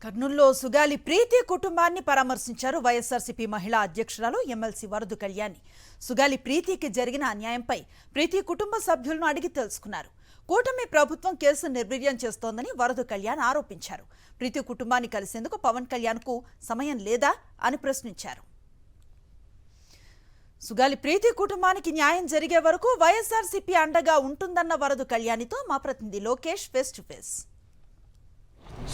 కర్నూలులో సుగాలి ప్రీతి కుటుంబాన్ని పరామర్శించారు వైఎస్ఆర్సీపీ మహిళా అధ్యక్షురాలు ఎమ్మెల్సీ వరదు కళ్యాణి. సుగాలి ప్రీతికి జరిగిన అన్యాయంపై ప్రీతి కుటుంబ సభ్యులను అడిగి తెలుసుకున్నారు. కూటమి ప్రభుత్వం కేసు నిర్వీర్యం చేస్తోందని వరదు కళ్యాణ్ ఆరోపించారు. ప్రీతి కుటుంబాన్ని కలిసేందుకు పవన్ కళ్యాణ్కు సమయం లేదా అని ప్రశ్నించారు. సుగాలి ప్రీతి కుటుంబానికి న్యాయం జరిగే వరకు వైఎస్ఆర్సీపీ అండగా ఉంటుందన్న వరదు కళ్యాణితో మా ప్రతినిధి Lokesh face to face.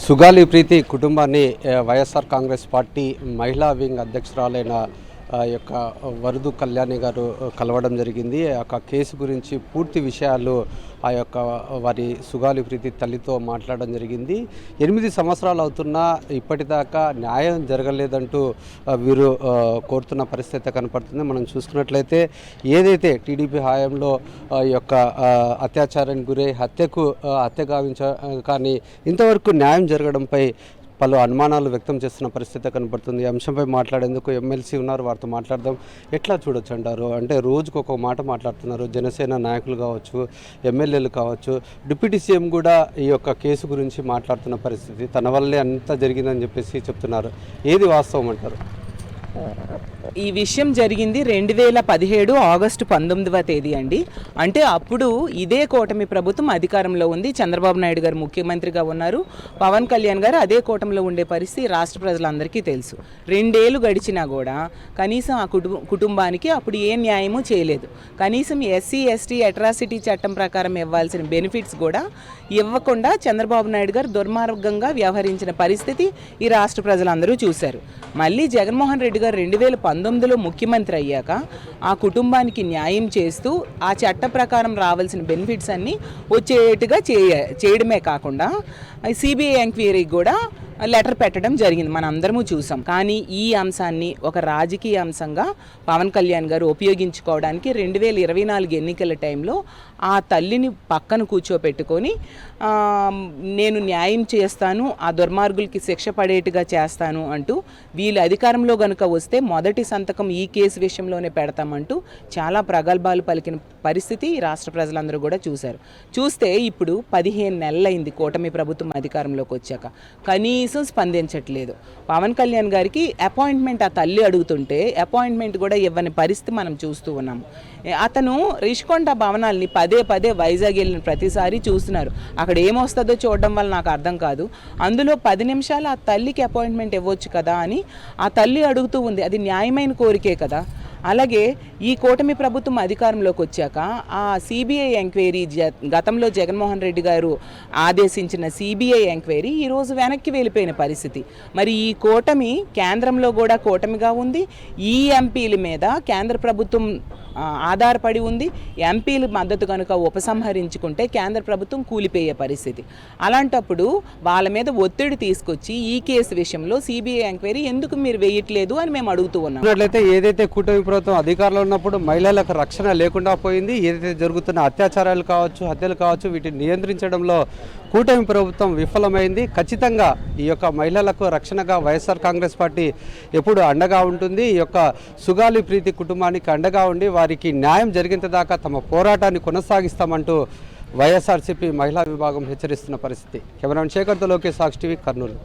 Sugali Preethi కుటుంబాన్ని వైఎస్ఆర్ కాంగ్రెస్ పార్టీ మహిళా వింగ్ అధ్యక్షురాలైన యొక్క వరదు కళ్యాణి గారు కలవడం జరిగింది. ఆ యొక్క కేసు గురించి పూర్తి విషయాలు ఆ యొక్క వారి సుగాలి ప్రీతి తల్లితో మాట్లాడడం జరిగింది. 8 సంవత్సరాలు అవుతున్నా ఇప్పటిదాకా న్యాయం జరగలేదంటూ వీరు కోరుతున్న పరిస్థితి కనపడుతుంది. మనం చూసుకున్నట్లయితే ఏదైతే టీడీపీ హయాంలో ఈ యొక్క అత్యాచారానికి గురై హత్య గావించ కానీ ఇంతవరకు న్యాయం జరగడంపై పలు అనుమానాలు వ్యక్తం చేస్తున్న పరిస్థితి కనబడుతుంది. ఈ అంశంపై మాట్లాడేందుకు ఎమ్మెల్సీ ఉన్నారు, వారితో మాట్లాడదాం. ఎట్లా చూడొచ్చు అంటారు? అంటే రోజుకు ఒక మాట మాట్లాడుతున్నారు. జనసేన నాయకులు కావచ్చు, ఎమ్మెల్యేలు కావచ్చు, డిప్యూటీ సీఎం కూడా ఈ యొక్క కేసు గురించి మాట్లాడుతున్న పరిస్థితి. తన వల్లే అంతా జరిగిందని చెప్పేసి చెప్తున్నారు. ఏది వాస్తవం అంటారు? ఈ విషయం జరిగింది 2017 ఆగస్టు 19వ తేదీ అండి. అంటే అప్పుడు ఇదే కూటమి ప్రభుత్వం అధికారంలో ఉంది. చంద్రబాబు నాయుడు గారు ముఖ్యమంత్రిగా ఉన్నారు. పవన్ కళ్యాణ్ గారు అదే కూటమిలో ఉండే పరిస్థితి రాష్ట్ర ప్రజలందరికీ తెలుసు. 2 ఏళ్ళు గడిచినా కూడా కనీసం ఆ కుటుంబానికి అప్పుడు ఏ న్యాయము చేయలేదు. కనీసం ఎస్సీ ఎస్టీ అట్రాసిటీ చట్టం ప్రకారం ఇవ్వాల్సిన బెనిఫిట్స్ కూడా ఇవ్వకుండా చంద్రబాబు నాయుడు గారు దుర్మార్గంగా వ్యవహరించిన పరిస్థితి ఈ రాష్ట్ర ప్రజలందరూ చూశారు. మళ్ళీ జగన్మోహన్ రెడ్డి గారు 2019లో ముఖ్యమంత్రి అయ్యాక ఆ కుటుంబానికి న్యాయం చేస్తూ ఆ చట్ట ప్రకారం రావాల్సిన బెనిఫిట్స్ అన్నీ వచ్చేట్టుగా చేయడమే కాకుండా సిబిఐ ఎంక్వైరీకి కూడా లెటర్ పెట్టడం జరిగింది. మనం అందరము చూసాం. కానీ ఈ అంశాన్ని ఒక రాజకీయ అంశంగా పవన్ కళ్యాణ్ గారు ఉపయోగించుకోవడానికి 2024 ఎన్నికల టైంలో ఆ తల్లిని పక్కన కూర్చోపెట్టుకొని నేను న్యాయం చేస్తాను, ఆ దుర్మార్గులకి శిక్ష పడేట్టుగా చేస్తాను అంటూ వీళ్ళు అధికారంలో కనుక వస్తే మొదటి సంతకం ఈ కేసు విషయంలోనే పెడతామంటూ చాలా ప్రగల్భాలు పలికిన పరిస్థితి రాష్ట్ర ప్రజలందరూ కూడా చూశారు. చూస్తే ఇప్పుడు 15 నెలలైంది కూటమి ప్రభుత్వం అధికారంలోకి వచ్చాక. కనీసం స్పందించట్లేదు. పవన్ కళ్యాణ్ గారికి అపాయింట్మెంట్ ఆ తల్లి అడుగుతుంటే అపాయింట్మెంట్ కూడా ఇవ్వని పరిస్థితి మనం చూస్తూ ఉన్నాము. అతను రిషికొండ భవనాల్ని పదే వైజాగ్ వెళ్ళిన ప్రతిసారి చూస్తున్నారు. అక్కడ ఏమొస్తుందో చూడడం వల్ల నాకు అర్థం కాదు. అందులో 10 నిమిషాలు ఆ తల్లికి అపాయింట్మెంట్ ఇవ్వచ్చు కదా అని ఆ తల్లి అడుగుతూ ఉంది. అది న్యాయమైన కోరికే కదా. అలాగే ఈ కూటమి ప్రభుత్వం అధికారంలోకి వచ్చాక ఆ సిబిఐ ఎంక్వైరీ గతంలో జగన్మోహన్ రెడ్డి గారు ఆదేశించిన సిబిఐ ఎంక్వైరీ ఈరోజు వెనక్కి వెళ్ళిపోయిన పరిస్థితి. మరి ఈ కూటమి కేంద్రంలో కూడా కూటమిగా ఉంది. ఈ ఎంపీల మీద కేంద్ర ప్రభుత్వం ఆధారపడి ఉంది. ఎంపీల మద్దతు కనుక ఉపసంహరించుకుంటే కేంద్ర ప్రభుత్వం కూలిపోయే పరిస్థితి. అలాంటప్పుడు వాళ్ళ మీద ఒత్తిడి తీసుకొచ్చి ఈ కేసు విషయంలో సిబిఐ ఎంక్వైరీ ఎందుకు మీరు వేయట్లేదు అని మేము అడుగుతూ ఉన్నాం. ఏదైతే కూటమి ప్రభుత్వం అధికారంలో ఉన్నప్పుడు మహిళలకు రక్షణ లేకుండా పోయింది. ఏదైతే జరుగుతున్న అత్యాచారాలు కావచ్చు, హత్యలు కావచ్చు, వీటిని నియంత్రించడంలో కూటమి ప్రభుత్వం విఫలమైంది. ఖచ్చితంగా ఈ యొక్క మహిళలకు రక్షణగా వైఎస్ఆర్ కాంగ్రెస్ పార్టీ ఎప్పుడు అండగా ఉంటుంది. ఈ యొక్క సుగాలి ప్రీతి కుటుంబానికి అండగా ఉండి వారికి న్యాయం జరిగేంత దాకా తమ పోరాటాన్ని కొనసాగిస్తామంటూ వైఎస్ఆర్సీపీ మహిళా విభాగం హెచ్చరిస్తున్న పరిస్థితి. కెమెరామెన్ శేఖర్తో లోకేష్, సాక్షి టీవీ, కర్నూలు.